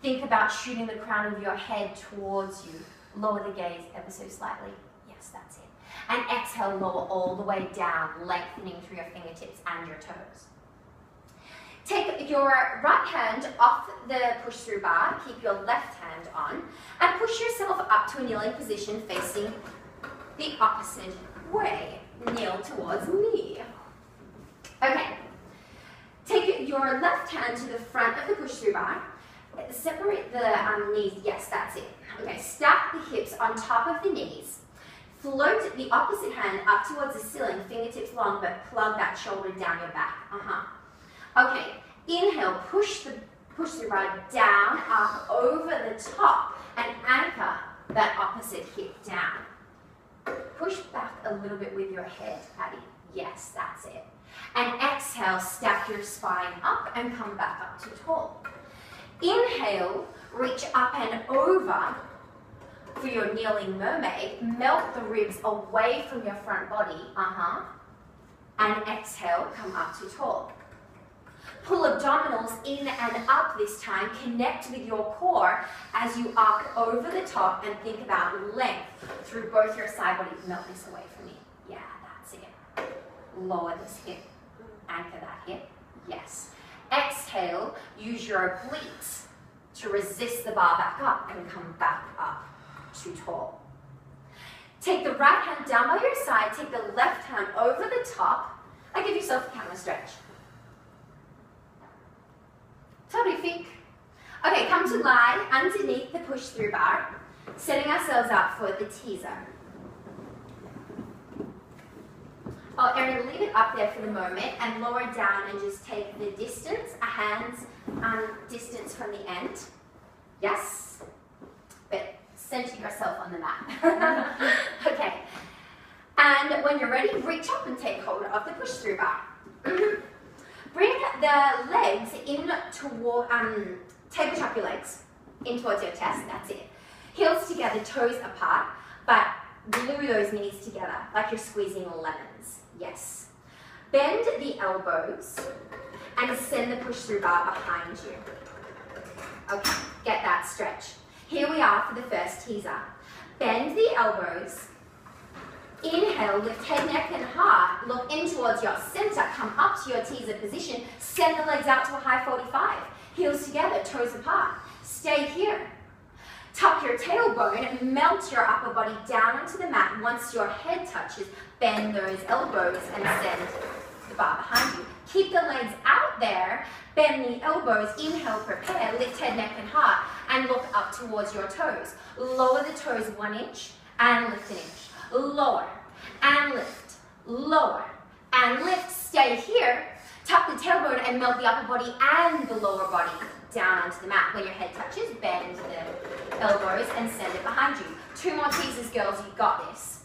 Think about shooting the crown of your head towards you. Lower the gaze ever so slightly. Yes, that's it. And exhale, lower all the way down, lengthening through your fingertips and your toes. Take your right hand off the push-through bar, keep your left hand on, and push yourself up to a kneeling position facing the opposite way. Kneel towards me. Okay. Take your left hand to the front of the push-through bar. Separate the knees. Yes, that's it. Okay, stack the hips on top of the knees. Float the opposite hand up towards the ceiling, fingertips long, but plug that shoulder down your back. Okay, inhale, push the push-through bar down, up, over the top, and anchor that opposite hip down. Push back a little bit with your head, Abby. Yes, that's it. And exhale, stack your spine up and come back up to tall. Inhale, reach up and over for your kneeling mermaid. Melt the ribs away from your front body. And exhale, come up to tall. Pull abdominals in and up this time. Connect with your core as you arc over the top and think about length through both your side bodies. Melt this away from me. Yeah, that's it. Lower this hip. Anchor that hip. Yes. Exhale, use your obliques to resist the bar back up and come back up to tall. Take the right hand down by your side, take the left hand over the top, and give yourself a camel stretch. Terrific. Okay, come to lie underneath the push-through bar, setting ourselves up for the teaser. Oh, Erin, leave it up there for the moment and lower down and just take the distance, a hand's distance from the end. Yes, but center yourself on the mat. Okay, and when you're ready, reach up and take hold of the push-through bar. Bring the legs in toward, table top your legs in towards your chest, that's it. Heels together, toes apart, but glue those knees together like you're squeezing lemons. Yes. Bend the elbows and send the push-through bar behind you. Okay, get that stretch. Here we are for the first teaser. Bend the elbows. Inhale, lift head, neck, and heart. Look in towards your center. Come up to your teaser position. Send the legs out to a high 45. Heels together, toes apart. Stay here. Tuck your tailbone and melt your upper body down onto the mat. Once your head touches, bend those elbows and send the bar behind you. Keep the legs out there. Bend the elbows. Inhale, prepare. Lift head, neck, and heart. And look up towards your toes. Lower the toes 1 inch and lift an inch. Lower and lift. Lower and lift. Stay here. Tuck the tailbone and melt the upper body and the lower body down onto the mat. When your head touches, bend the elbows and send it behind you. 2 more teasers, girls. You got this.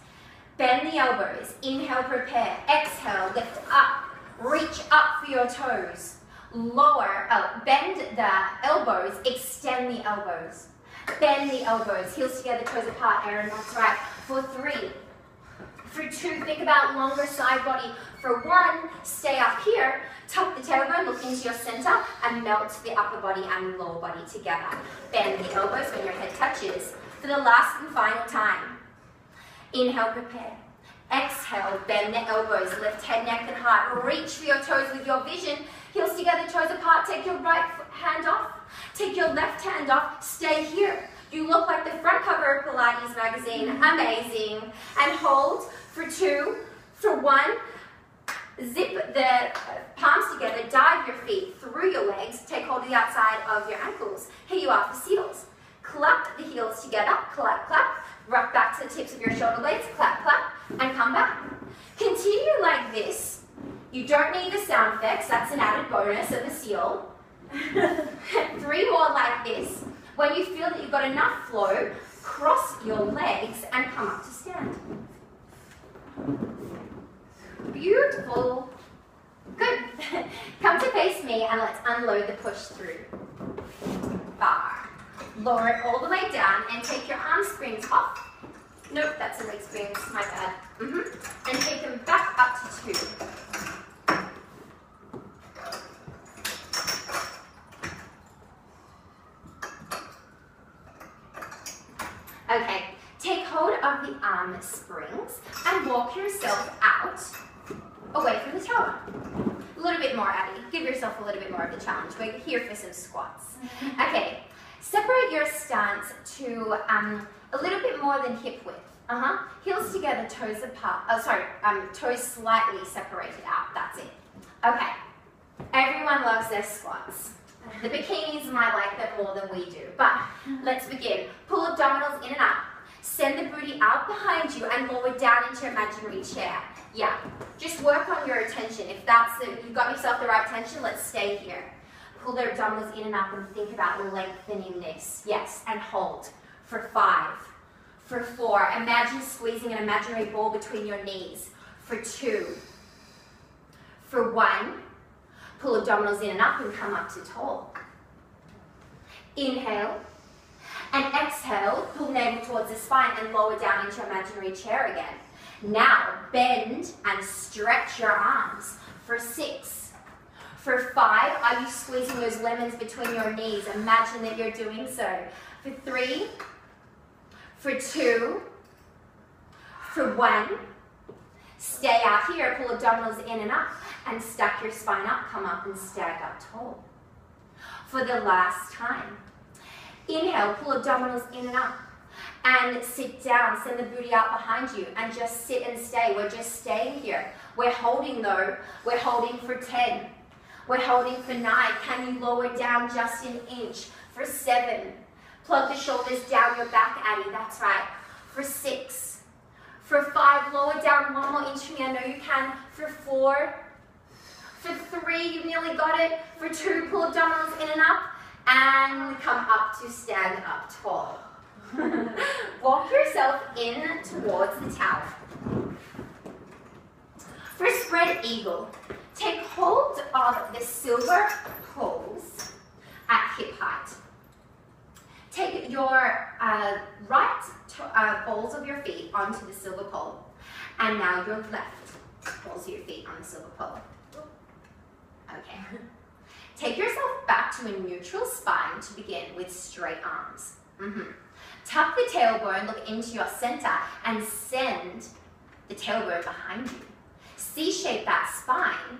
Bend the elbows. Inhale, prepare. Exhale, lift up. Reach up for your toes. Lower, bend the elbows. Extend the elbows. Bend the elbows. Heels together, toes apart. Erin, that's right. For 3. For 2, think about longer side body. For 1, stay up here. Tuck the tailbone, look into your center, and melt the upper body and the lower body together. Bend the elbows when your head touches. For the last and final time. Inhale, prepare. Exhale, bend the elbows, lift head, neck, and heart. Reach for your toes with your vision. Heels together, toes apart. Take your right hand off. Take your left hand off. Stay here. You look like the front cover of Pilates magazine. Amazing. And hold for 2. For 1, zip the palms together. Dive your feet through your legs. Take hold of the outside of your ankles. Here you are for seals. Clap the heels together. Clap, clap. Rock back to the tips of your shoulder blades. Clap, clap. And come back. Continue like this. You don't need the sound effects. That's an added bonus of a seal. 3 more like this. When you feel that you've got enough flow, cross your legs and come up to stand. Beautiful. Good. Come to face me and let's unload the push through bar. Lower it all the way down and take your arm springs off. Nope, that's a leg springs, my bad. And take them back up to 2. Okay, take hold of the arm springs and walk yourself out away from the tower. A little bit more, Abby. Give yourself a little bit more of the challenge. We're here for some squats. Okay, separate your stance to a little bit more than hip width. Heels together, toes apart. Toes slightly separated out. That's it. Okay. Everyone loves their squats. The bikinis might like them more than we do, but let's begin. Pull abdominals in and up. Send the booty out behind you and lower down into your imaginary chair. Yeah, just work on your attention. If you've got yourself the right tension, let's stay here. Pull the abdominals in and up and think about lengthening this. Yes, and hold for 5. For 4, imagine squeezing an imaginary ball between your knees. For 2. For 1, pull abdominals in and up and come up to tall. Inhale. And exhale, pull navel towards the spine and lower down into imaginary chair again. Now, bend and stretch your arms. For 6. For 5, are you squeezing those lemons between your knees? Imagine that you're doing so. For 3. For 2. For 1. Stay out here, pull abdominals in and up, and stack your spine up, come up and stand up tall. For the last time. Inhale, pull abdominals in and up, and sit down, send the booty out behind you, and just sit and stay. We're just staying here. We're holding though, we're holding for 10. We're holding for 9. Can you lower down just an inch? For 7. Plug the shoulders down your back, Addie, that's right. For 6. For 5, lower down 1 more inch for me, I know you can. For 4. For 3, you nearly got it. For 2, pull abdominals in and up, and come up to stand up tall. Walk yourself in towards the tower. For spread eagle, take hold of the silver poles at hip height. Take your right balls of your feet onto the silver pole, and now your left balls of your feet on the silver pole. Okay. Take yourself back to a neutral spine to begin with straight arms. Tuck the tailbone, look into your center, and send the tailbone behind you. C-shape that spine.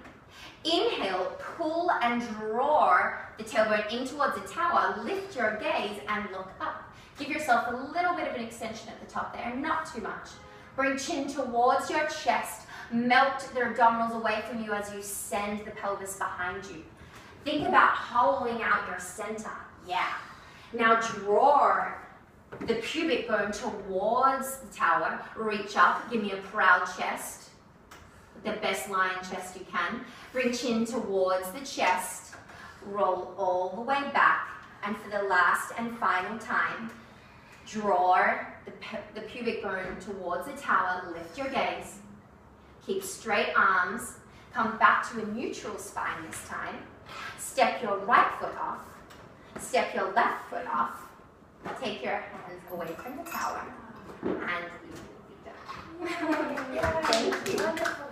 Inhale, pull and draw the tailbone in towards the tower. Lift your gaze and look up. Give yourself a little bit of an extension at the top there, not too much. Bring chin towards your chest. Melt the abdominals away from you as you send the pelvis behind you. Think about hollowing out your center. Yeah. Now draw the pubic bone towards the tower. Reach up. Give me a proud chest. The best lion chest you can. Bring chin towards the chest. Roll all the way back. And for the last and final time, draw the pubic bone towards the tower. Lift your gaze. Keep straight arms. Come back to a neutral spine this time. Step your right foot off. Step your left foot off. Take your hands away from the tower. And you will be done. Thank you.